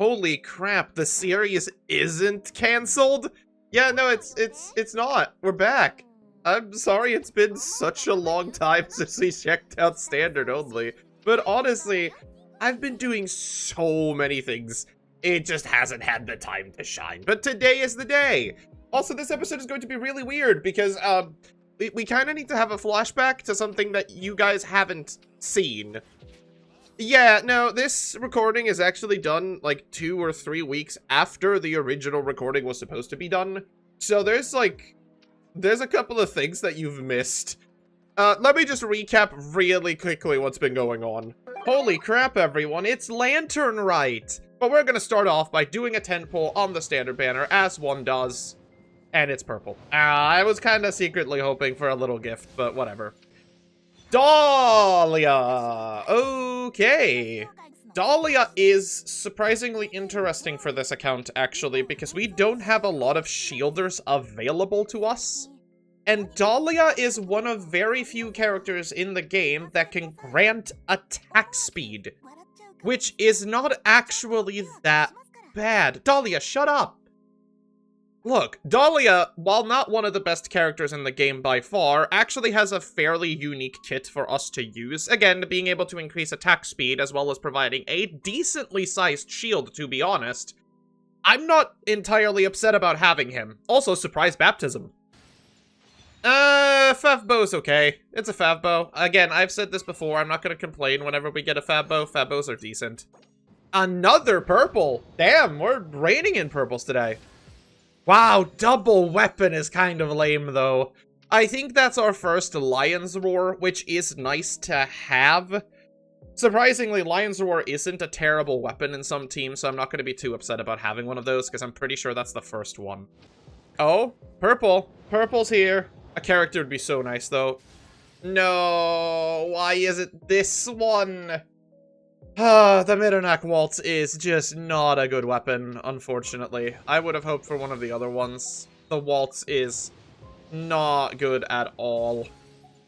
Holy crap, the series isn't canceled? Yeah, no, it's not. We're back. I'm sorry it's been such a long time since we checked out Standard only. But honestly, I've been doing so many things. It just hasn't had the time to shine. But today is the day. Also, this episode is going to be really weird because, we kind of need to have a flashback to something that you guys haven't seen. Yeah, no, this recording is actually done like 2 or 3 weeks after the original recording was supposed to be done. So there's a couple of things that you've missed. Let me just recap really quickly what's been going on. Holy crap, everyone, it's Latern Rite! But we're gonna start off by doing a 10 pull on the standard banner, as one does. And it's purple. I was kind of secretly hoping for a little gift, but whatever. Dahlia! Okay. Dahlia is surprisingly interesting for this account, actually, because we don't have a lot of shielders available to us. And Dahlia is one of very few characters in the game that can grant attack speed, which is not actually that bad. Dahlia, shut up! Look, Dahlia, while not one of the best characters in the game by far, actually has a fairly unique kit for us to use. Again, being able to increase attack speed as well as providing a decently sized shield, to be honest. I'm not entirely upset about having him. Also, surprise baptism. Favbo's okay. It's a Favbo. Again, I've said this before, I'm not gonna complain whenever we get a Favbo. Favbos are decent. Another purple! Damn, we're raining in purples today. Wow, double weapon is kind of lame, though. I think that's our first Lion's Roar, which is nice to have. Surprisingly, Lion's Roar isn't a terrible weapon in some teams, so I'm not going to be too upset about having one of those, because I'm pretty sure that's the first one. Oh, purple. Purple's here. A character would be so nice, though. No, why is it this one? The Middernack Waltz is just not a good weapon, unfortunately. I would have hoped for one of the other ones. The Waltz is not good at all.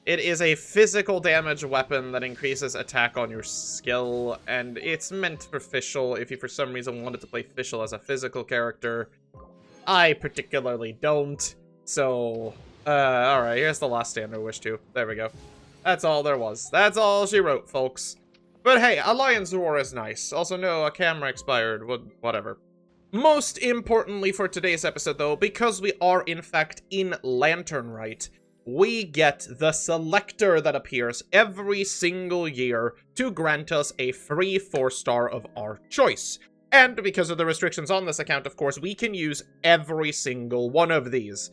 It is a physical damage weapon that increases attack on your skill, and it's meant for Fischl if you for some reason wanted to play Fischl as a physical character. I particularly don't, so... alright, here's the last standard wish too. There we go. That's all there was. That's all she wrote, folks. But hey, a Lion's Roar is nice. Also, no, a camera expired. Whatever. Most importantly for today's episode, though, because we are, in fact, in Latern Rite, we get the selector that appears every single year to grant us a free 4-star of our choice. And because of the restrictions on this account, of course, we can use every single one of these.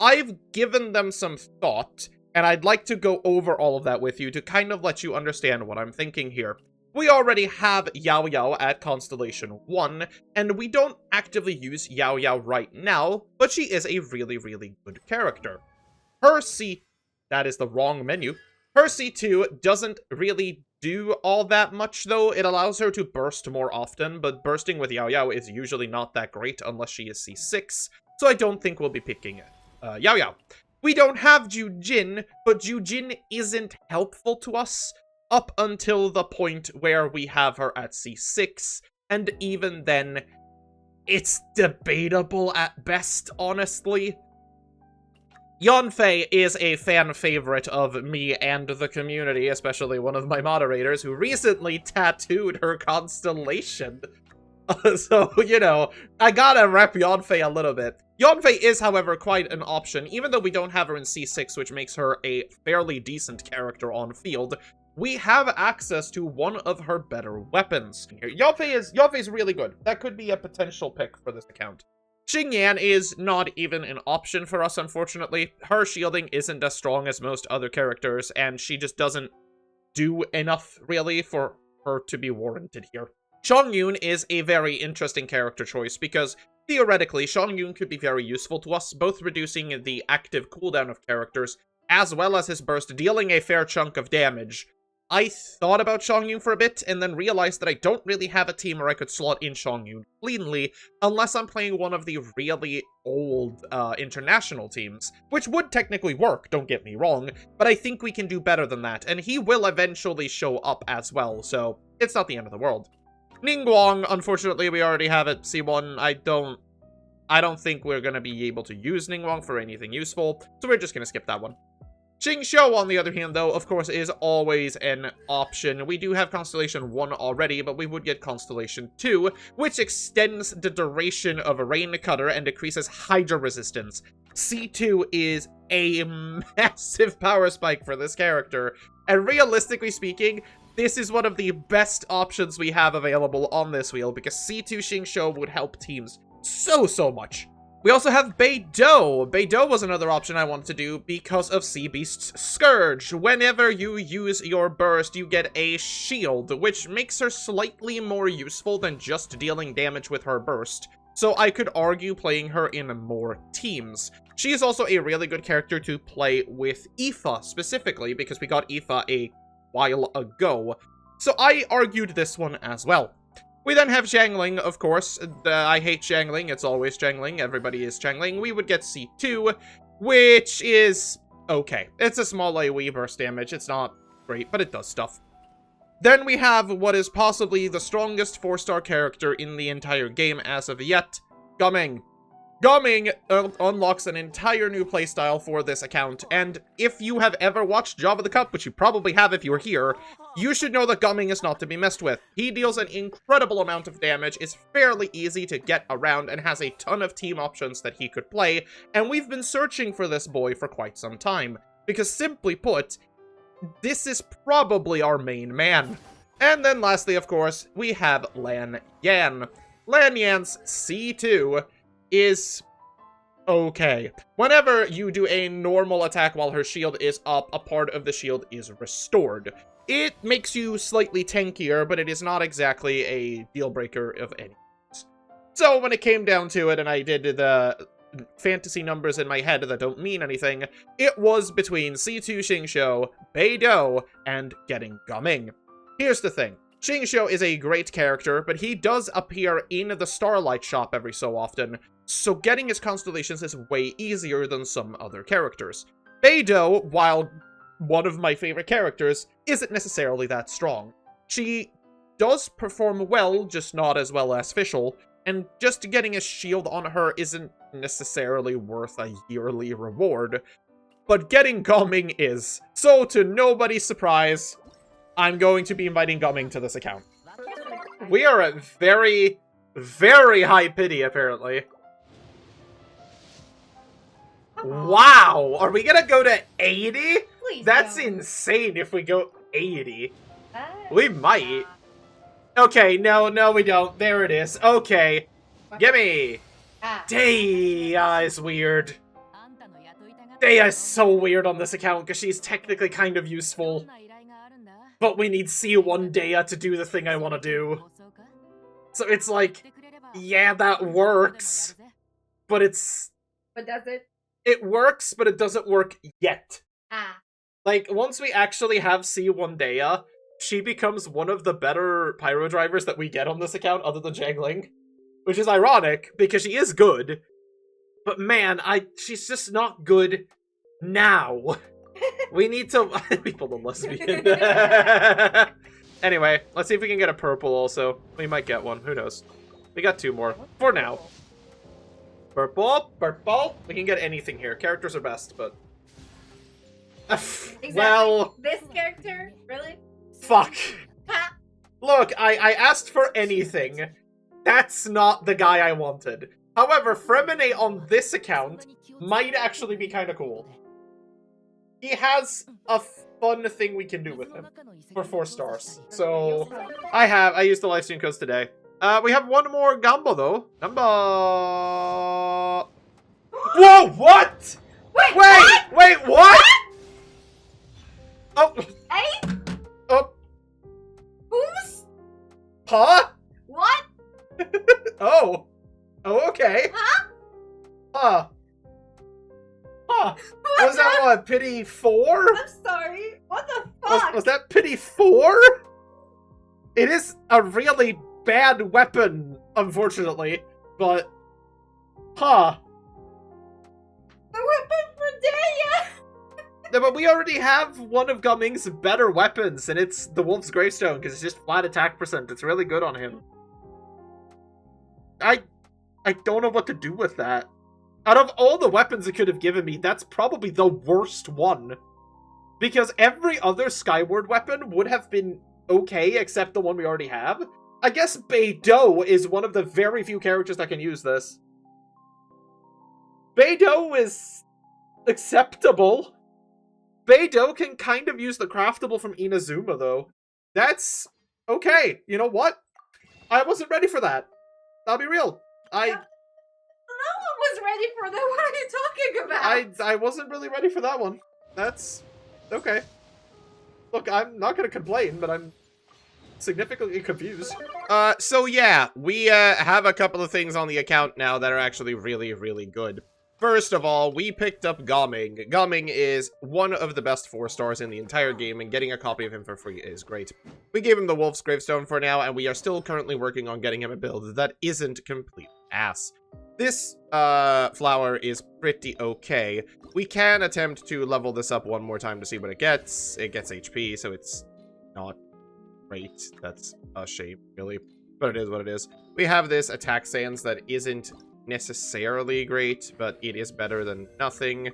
I've given them some thought, and I'd like to go over all of that with you to kind of let you understand what I'm thinking here. We already have Yao Yao at Constellation 1, and we don't actively use Yao Yao right now, but she is a really, really good character. Her that is the wrong menu. Her C2 doesn't really do all that much, though. It allows her to burst more often, but bursting with Yao Yao is usually not that great unless she is C6, so I don't think we'll be picking Yao Yao. We don't have Jujin, but Jujin isn't helpful to us up until the point where we have her at C6, and even then, it's debatable at best, honestly. Yanfei is a fan favorite of me and the community, especially one of my moderators who recently tattooed her constellation. So, you know, I gotta rep Yanfei a little bit. Yanfei is, however, quite an option, even though we don't have her in C6, which makes her a fairly decent character on field. We have access to one of her better weapons. Yanfei's really good. That could be a potential pick for this account. Xingyan is not even an option for us, unfortunately. Her shielding isn't as strong as most other characters, and she just doesn't do enough, really, for her to be warranted here. Chongyun is a very interesting character choice because, theoretically, Chongyun could be very useful to us, both reducing the active cooldown of characters, as well as his burst dealing a fair chunk of damage. I thought about Chongyun for a bit, and then realized that I don't really have a team where I could slot in Chongyun cleanly, unless I'm playing one of the really old international teams, which would technically work, don't get me wrong, but I think we can do better than that, and he will eventually show up as well, so it's not the end of the world. Ningguang, unfortunately, we already have at C1. I don't think we're going to be able to use Ningguang for anything useful, so we're just going to skip that one. Xingqiu, on the other hand, though, of course, is always an option. We do have Constellation 1 already, but we would get Constellation 2, which extends the duration of a Rain Cutter and decreases Hydra resistance. C2 is a massive power spike for this character, and realistically speaking, this is one of the best options we have available on this wheel, because C2 Xingqiu would help teams so much. We also have Beidou. Beidou was another option I wanted to do because of Sea Beast's Scourge. Whenever you use your burst, you get a shield, which makes her slightly more useful than just dealing damage with her burst. So I could argue playing her in more teams. She is also a really good character to play with Aoife, specifically, because we got Aoife a while ago. So I argued this one as well. We then have Xiangling, of course. I hate Xiangling. It's always Xiangling. Everybody is Xiangling. We would get C2, which is okay. It's a small AoE burst damage. It's not great, but it does stuff. Then we have what is possibly the strongest 4-star character in the entire game as of yet, Gumming. Gumming unlocks an entire new playstyle for this account, and if you have ever watched Java the Cup, which you probably have if you were here, you should know that Gumming is not to be messed with. He deals an incredible amount of damage, is fairly easy to get around, and has a ton of team options that he could play, and we've been searching for this boy for quite some time, because simply put, this is probably our main man. And then lastly, of course, we have Lan Yan. Lan Yan's C2 is okay. Whenever you do a normal attack while her shield is up, a part of the shield is restored. It makes you slightly tankier, but it is not exactly a deal breaker of any kind. So when it came down to it, and I did the fantasy numbers in my head that don't mean anything, it was between C2 Xingqiu, Beidou, and getting Gumming. Here's the thing. Xingqiu is a great character, but he does appear in the Starlight Shop every so often, so getting his constellations is way easier than some other characters. Beidou, while one of my favorite characters, isn't necessarily that strong. She does perform well, just not as well as Fischl, and just getting a shield on her isn't necessarily worth a yearly reward, but getting Gumming is. So to nobody's surprise, I'm going to be inviting Gumming to this account. We are at very, very high pity, apparently. Wow! Are we gonna go to 80? Please That's don't. insane if we go 80. We might. Okay, no, we don't. There it is. Okay. Gimme! Daya is weird. Daya is so weird on this account because she's technically kind of useful. But we need C1 Daya to do the thing I want to do. So it's like, yeah, that works. But it's... But does it? It works, but it doesn't work yet. Ah. Like, once we actually have C1 Daya, she becomes one of the better pyro drivers that we get on this account, other than Xiangling. Which is ironic, because she is good. But man, she's just not good now. We need to... People are lesbian. Anyway, let's see if we can get a purple also. We might get one, who knows. We got 2 more. For now. Purple, purple. We can get anything here. Characters are best, but... Exactly. Well... This character? Really? Fuck. Ha! Look, I asked for anything. That's not the guy I wanted. However, Fremine on this account might actually be kind of cool. He has a fun thing we can do with him for 4 stars. So, I used the livestream codes today. We have one more Gamba, though. Gamba... Whoa, what? Wait, what? Oh. Hey? Oh. Who's? Huh? What? Oh. Oh, okay. Huh? Huh. Huh. Was that what, pity 4? I'm sorry. What the fuck? Was that pity 4? It is a really bad weapon, unfortunately, but... Huh. The weapon for Daya! No, but we already have one of Gumming's better weapons, and it's the Wolf's Gravestone, because it's just flat attack percent. It's really good on him. I don't know what to do with that. Out of all the weapons it could have given me, that's probably the worst one. Because every other Skyward weapon would have been okay, except the one we already have. I guess Beidou is one of the very few characters that can use this. Beidou is acceptable. Beidou can kind of use the craftable from Inazuma, though. That's okay. You know what? I wasn't ready for that. I'll be real. No one was ready for that. What are you talking about? I wasn't really ready for that one. That's okay. Look, I'm not gonna complain, but I'm significantly confused. So yeah, we have a couple of things on the account now that are actually really, really good. First of all, we picked up Gaming. Gaming is one of the best 4-stars in the entire game, and getting a copy of him for free is great. We gave him the Wolf's Gravestone for now, and we are still currently working on getting him a build that isn't complete ass. This flower is pretty okay. We can attempt to level this up one more time to see what it gets. It gets HP, so it's not great. That's a shame, really. But it is what it is. We have this attack sans that isn't necessarily great, but it is better than nothing.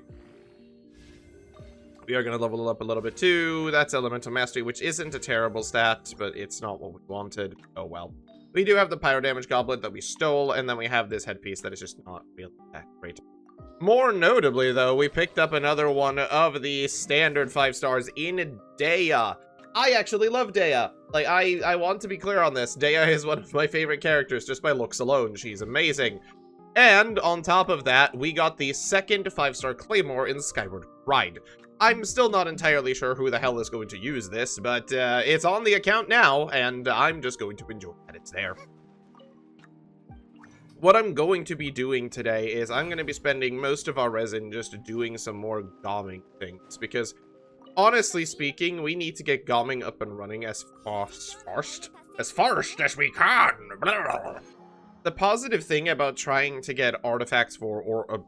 We are going to level it up a little bit too. That's Elemental Mastery, which isn't a terrible stat, but it's not what we wanted. Oh well. We do have the Pyro Damage Goblet that we stole, and then we have this headpiece that is just not really that great. More notably, though, we picked up another one of the standard 5 stars in Dea. I actually love Dea. Like, I want to be clear on this. Dea is one of my favorite characters just by looks alone. She's amazing. And on top of that, we got the second 5-star Claymore in Skyward Ride. I'm still not entirely sure who the hell is going to use this, but it's on the account now, and I'm just going to enjoy that it's there. What I'm going to be doing today is I'm going to be spending most of our resin just doing some more Gaming things, because honestly speaking, we need to get Gaming up and running as fast as we can. Blah. The positive thing about trying to get artifacts the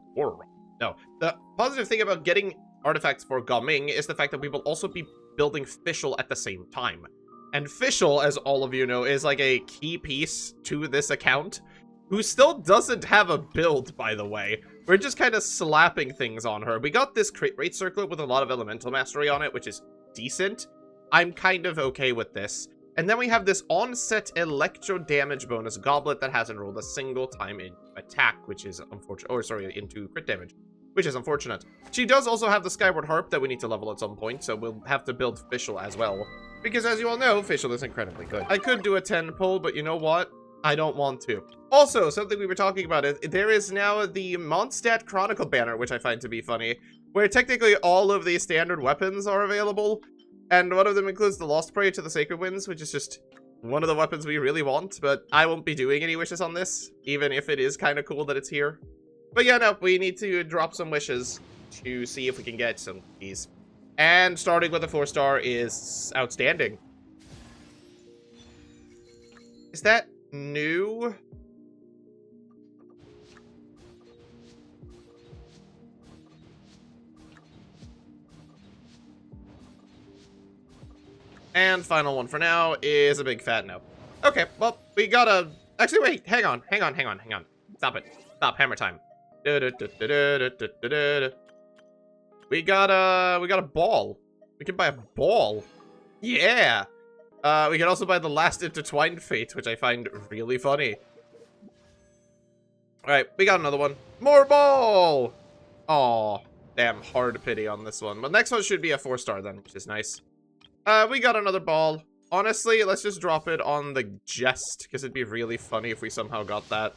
positive thing about getting artifacts for Gaming is the fact that we will also be building Fischl at the same time. And Fischl, as all of you know, is like a key piece to this account, who still doesn't have a build, by the way. We're just kind of slapping things on her. We got this crit rate circlet with a lot of elemental mastery on it, which is decent. I'm kind of okay with this. And then we have this onset electro damage bonus goblet that hasn't rolled a single time in attack, which is unfortunate. Or sorry, into crit damage, which is unfortunate. She does also have the Skyward Harp that we need to level at some point, so we'll have to build Fischl as well. Because as you all know, Fischl is incredibly good. I could do a 10 pull, but you know what? I don't want to. Also, something we were talking about, there is now the Mondstadt Chronicle banner, which I find to be funny, where technically all of the standard weapons are available. And one of them includes the Lost Prey to the Sacred Winds, which is just one of the weapons we really want, but I won't be doing any wishes on this, even if it is kind of cool that it's here. But yeah, no, we need to drop some wishes to see if we can get some keys. And starting with a 4-star is outstanding. Is that new? And final one for now is a big fat no. Okay, well, we gotta... Actually, wait, hang on. Stop it. Stop, hammer time. We got a ball. We can buy a ball. Yeah! We can also buy the Last Intertwined Fate, which I find really funny. Alright, we got another one. More ball! Aw, damn, hard pity on this one. But next one should be a 4-star then, which is nice. We got another ball. Honestly, let's just drop it on the Jest, because it'd be really funny if we somehow got that.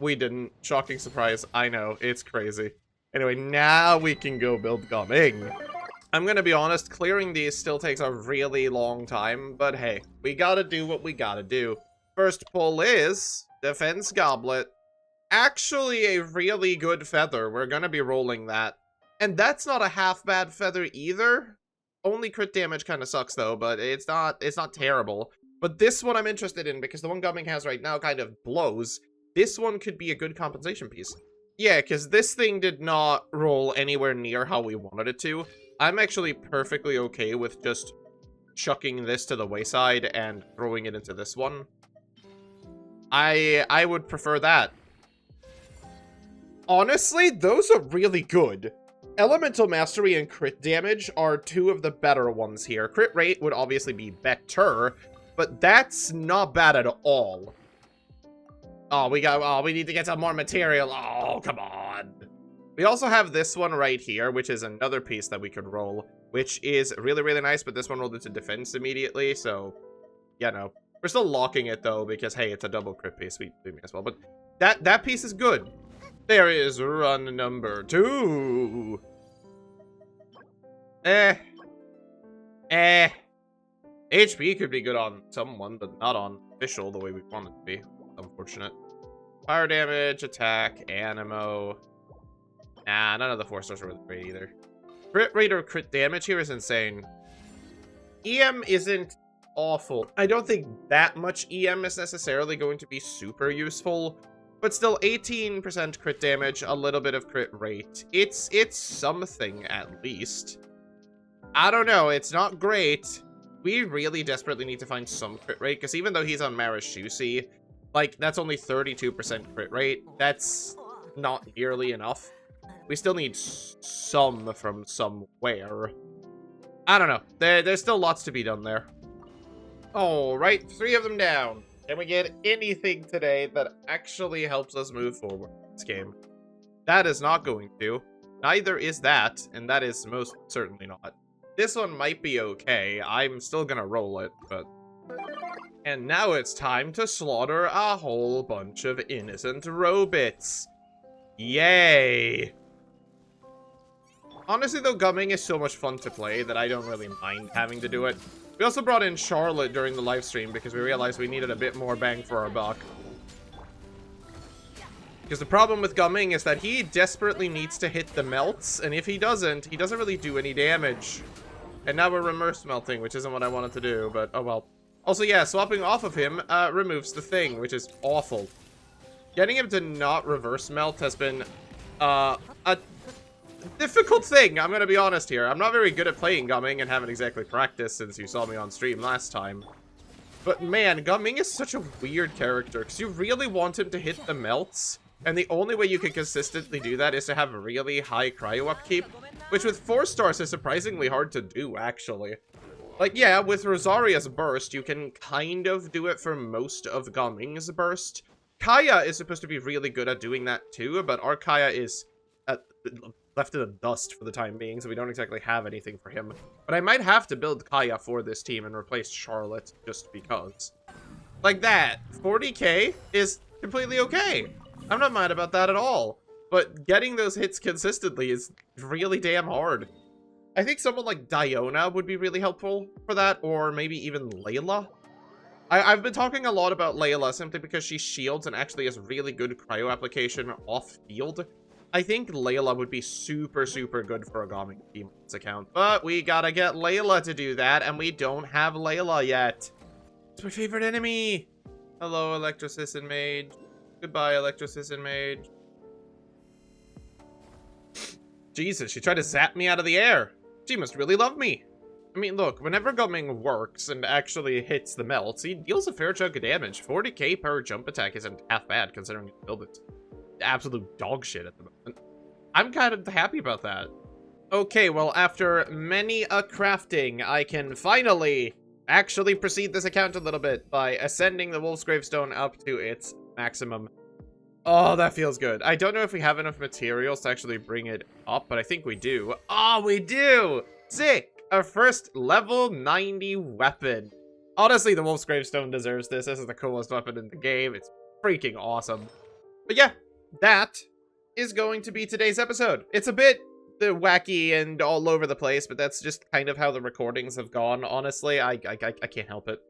We didn't. Shocking surprise. I know, it's crazy. Anyway, now we can go build Gaming. I'm gonna be honest, clearing these still takes a really long time, but hey, we gotta do what we gotta do. First pull is Defense Goblet. Actually a really good feather. We're gonna be rolling that. And that's not a half bad feather either. Only crit damage kind of sucks though, but it's not terrible. But this one I'm interested in because the one Gaming has right now kind of blows. This one could be a good compensation piece. Yeah, because this thing did not roll anywhere near how we wanted it to. I'm actually perfectly okay with just chucking this to the wayside and throwing it into this one. I would prefer that. Honestly, those are really good. Elemental Mastery and crit damage are two of the better ones here. Crit rate would obviously be better, but that's not bad at all. Oh, we need to get some more material. Oh, come on. We also have this one right here, which is another piece that we could roll, which is really, really nice, but this one rolled into defense immediately, so, yeah, no. We're still locking it, though, because, hey, it's a double crit piece. We may as well, but that piece is good. There is run number 2. HP could be good on someone, but not on Fischl the way we want it to be. Unfortunate. Fire damage, attack, animo. Nah, none of the 4-stars are really great either. Crit rate or crit damage here is insane. EM isn't awful. I don't think that much EM is necessarily going to be super useful. But still, 18% crit damage, a little bit of crit rate. It's something, at least. I don't know, it's not great. We really desperately need to find some crit rate, because even though he's on Marashusi, like, that's only 32% crit rate. That's not nearly enough. We still need some from somewhere. I don't know. There's still lots to be done there. Alright, 3 of them down. Can we get anything today that actually helps us move forward in this game? That is not going to. Neither is that, and that is most certainly not. This one might be okay. I'm still gonna roll it, but... And now it's time to slaughter a whole bunch of innocent robots. Yay! Honestly, though, gumming is so much fun to play that I don't really mind having to do it. We also brought in Charlotte during the live stream because we realized we needed a bit more bang for our buck. Because the problem with gumming is that he desperately needs to hit the melts, and if he doesn't really do any damage. And now we're reverse melting, which isn't what I wanted to do, but oh well. Also, yeah, swapping off of him removes the thing, which is awful. Getting him to not reverse melt has been a difficult thing, I'm gonna be honest here. I'm not very good at playing Gumming and haven't exactly practiced since you saw me on stream last time. But man, Gumming is such a weird character, because you really want him to hit the melts, and the only way you can consistently do that is to have really high cryo upkeep, which with 4 stars is surprisingly hard to do, actually. Like, yeah, with Rosaria's burst, you can kind of do it for most of Gumming's burst. Kaya is supposed to be really good at doing that too, but our Kaya is left in the dust for the time being, so we don't exactly have anything for him. But I might have to build Kaya for this team and replace Charlotte, just because. Like that, 40k is completely okay. I'm not mad about that at all. But getting those hits consistently is really damn hard. I think someone like Diona would be really helpful for that, or maybe even Layla. I've been talking a lot about Layla simply because she shields and actually has really good cryo application off-field. I think Layla would be super, super good for a Gumming team on this account. But we gotta get Layla to do that, and we don't have Layla yet. It's my favorite enemy! Hello, Electrocystin Mage. Goodbye, Electrocystin Mage. Jesus, she tried to zap me out of the air. She must really love me. I mean, look, whenever Gumming works and actually hits the melts, he deals a fair chunk of damage. 40k per jump attack isn't half bad, considering you build it. Absolute dog shit at the moment. I'm kind of happy about that. Okay, well, after many a crafting, I can finally actually proceed this account a little bit by ascending the Wolf's Gravestone up to its maximum. Oh, that feels good. I don't know if we have enough materials to actually bring it up, but I think we do. Oh, we do! Sick! Our first level 90 weapon. Honestly, the Wolf's Gravestone deserves this. This is the coolest weapon in the game. It's freaking awesome. But yeah, that is going to be today's episode. It's a bit wacky and all over the place, but that's just kind of how the recordings have gone, honestly. I can't help it.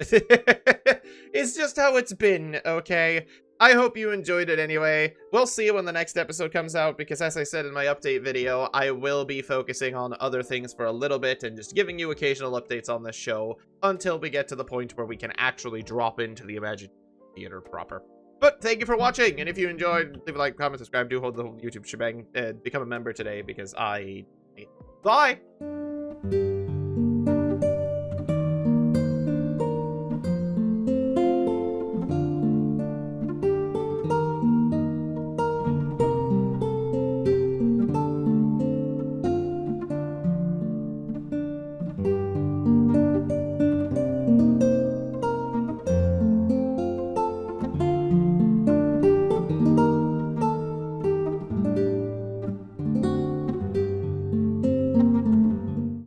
It's just how it's been, okay? I hope you enjoyed it anyway. We'll see when the next episode comes out, because as I said in my update video, I will be focusing on other things for a little bit and just giving you occasional updates on this show until we get to the point where we can actually drop into the Imaginary Theater proper. But thank you for watching, and if you enjoyed, leave a like, comment, subscribe, do hold the whole YouTube shebang, become a member today, because Bye!